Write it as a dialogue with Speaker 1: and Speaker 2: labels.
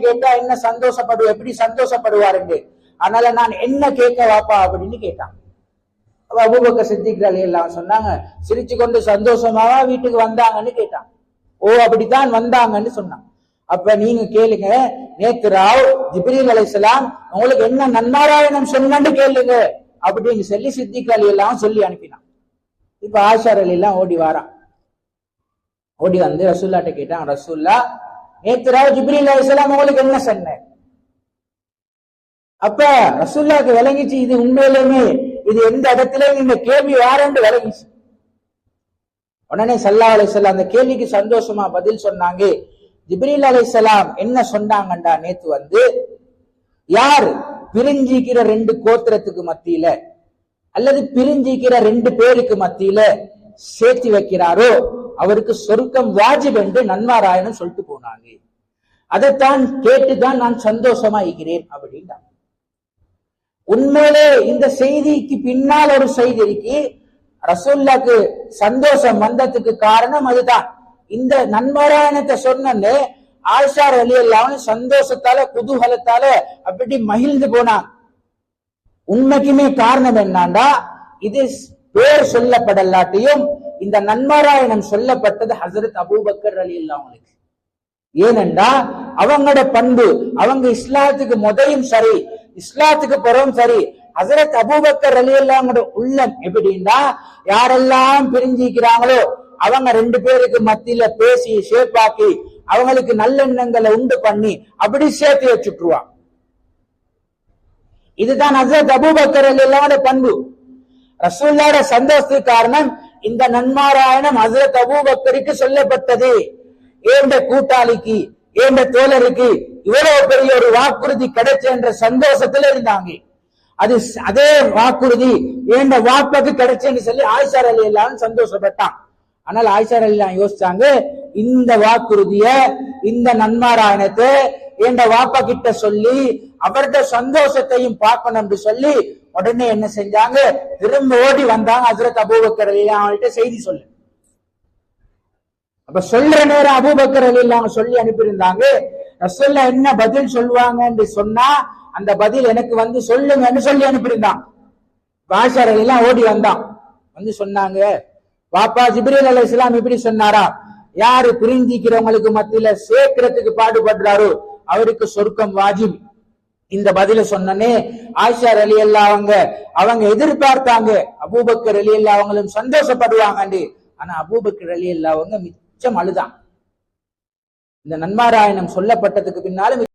Speaker 1: கேட்டா என்ன எப்படி சந்தோஷப்படுவாருன்னு. அதனால நான் என்ன கேட்க வாப்பா அப்படின்னு கேட்டான். அபூபக்கர் சித்திக் ரலியல்லாஹு சொன்னாங்க, சிரிச்சு கொண்டு சந்தோஷமாவா வீட்டுக்கு வந்தாங்கன்னு கேட்டான். ஓ அப்படித்தான் வந்தாங்கன்னு சொன்னான். அப்ப நீங்க கேளுங்க, நேத்து ராவ் ஜிப்ரீல் அலைஹிஸ்ஸலாம் உங்களுக்கு என்ன நன்மாராயணம் சொன்னு கேளுங்க அப்படின்னு சொல்லி சித்திக் ரலியல்லாஹு சொல்லி அனுப்பினான். இப்ப ஆயிஷா ரலியல்லாஹு ஓடி வாரான். ஓடி வந்து ரசூல்லாட்ட கேட்டான், ரசூல்லா நேத்து ராவ் ஜிப்ரீல் அலைஹிஸ்ஸலாம் உங்களுக்கு என்ன சொன்ன? அப்ப ரசூல்லாக்கு விளங்கிச்சு, இது உண்மையிலுமே இது எந்த இடத்துல இந்த கேள்வி வாரண்டு விளங்கிச்சு. உடனே ஸல்லல்லாஹு அலைஹி வஸல்லம் அந்த கேள்விக்கு சந்தோஷமா பதில் சொன்னாங்க. ஜிப்ரீல் அலைஹிஸ்ஸலாம் என்ன சொன்னாங்கண்டா, நேத்து வந்து யார் பிரிஞ்சிக்கிற 2 கோத்திரத்துக்கு மத்தியில அல்லது பிரிஞ்சிக்கிற 2 பேருக்கு மத்தியில சேர்த்து வைக்கிறாரோ அவருக்கு சொர்க்கம் வாஜிப் என்று நன்மாராயணம் சொல்லிட்டு போனாங்க. அதைத்தான் கேட்டுதான் நான் சந்தோஷமா இருக்கிறேன் அப்படின்னா. உண்மையிலே இந்த செய்திக்கு பின்னால் ஒரு செய்தி இருக்கு. ரசூலுல்லாஹ்க்கு சந்தோஷம் வந்ததுக்கு காரணம் அதுதான். இந்த நன்மாராயணத்தை சொன்னே ஆயிஷா ரலியல்லாஹு சந்தோஷத்தால குதூகலத்தால அப்படி மகிழ்ந்து போனான். உண்மைக்குமே காரணம் என்னன்னா, இது பேர் சொல்லப்படலாட்டியும் இந்த நன்மாராயணம் சொல்லப்பட்டது ஹஜ்ரத் அபூபக்கர் ரலியல்லாஹு அன்ஹு. ஏனென்றா அவங்களோட பண்பு, அவங்க இஸ்லாத்துக்கு முதலும் சரி இஸ்லாத்துக்கு பிறகும் சரி, ஹஜ்ரத் அபூபக்கர் ரலியல்லாஹு அன்ஹு உள்ளம் எப்படின்னா, யாரெல்லாம் பிரிஞ்சிக்கிறாங்களோ அவங்க 2 பேருக்கு மத்தியில பேசி ஷேப்பாக்கி அவங்களுக்கு நல்லெண்ணங்களை உண்டு பண்ணி அப்படி சேர்த்து வச்சுட்டுருவான். இதுதான் ஹஜ்ரத் அபூபக்கர் ரலியல்லாஹு அன்ஹு பண்பு. ரசூலுல்லாஹ்வோட சந்தோஷத்துக்கு காரணம் இந்த நன்மாராயணம் ஹஜ்ரத் அபூபக்கருக்கு சொல்லப்பட்டது. ஏண்ட கூட்டாளிக்கு ஏண்ட தோழருக்கு இவ்வளவு பெரிய ஒரு வாக்குறுதி கிடைச்ச என்ற சந்தோஷத்துல இருந்தாங்க. அதே வாக்குறுதி ஏண்ட வாப்பாக்கு கிடைச்சேன்னு சொல்லி ஆயிஷா ரலியல்லாஹு சந்தோஷப்பட்டான். ஆனால் ஆயிஷா ரலியல்லாஹு யோசிச்சாங்க, இந்த வாக்குறுதிய இந்த நன்மாராயணத்தை ஏண்ட வாப்பா கிட்ட சொல்லி அவருடைய சந்தோஷத்தையும் பார்க்கணும் சொல்லி உடனே என்ன செஞ்சாங்க, திரும்ப ஓடி வந்தாங்க ஹஜ்ரத் அபூபக்கர் ரலியல்லாஹு செய்தி சொல்லு. அப்ப சொல்ற நேரம் அபூபக்கர் ரலியல்லாஹு சொல்லி அனுப்பியிருந்தாங்க. ரசூலுல்லாஹ் என்ன பதில் சொல்லுவாங்கன்னு சொன்னா அந்த பதில் எனக்கு வந்து சொல்லுங்கன்னு சொல்லி அனுப்பியிருந்தான். ஆயிஷா ரலியல்லாஹு ஓடி வந்தான், வந்து சொன்னாங்க, பாப்பா ஜிப்ரீல் அலைஹிஸ்ஸலாம் இப்படி சொன்னாரா, யாரு பிரிஞ்சிக்கிறவங்களுக்கு மத்தியில சேர்க்கிறதுக்கு பாடுபடுறாரோ அவருக்கு சொர்க்கம் வாஜிப். இந்த பதில சொன்னனே ஆயிஷா ரலியல்லாஹு அவங்க எதிர்பார்த்தாங்க அபூபக்கர் ரலியல்லாஹு அவங்களும் சந்தோஷப்படுவாங்க. ஆனா அபூபக்கர் ரலியல்லாஹு மிச்சம் அழுதான். இந்த நன்மாராயணம் சொல்லப்பட்டதுக்கு பின்னாலும்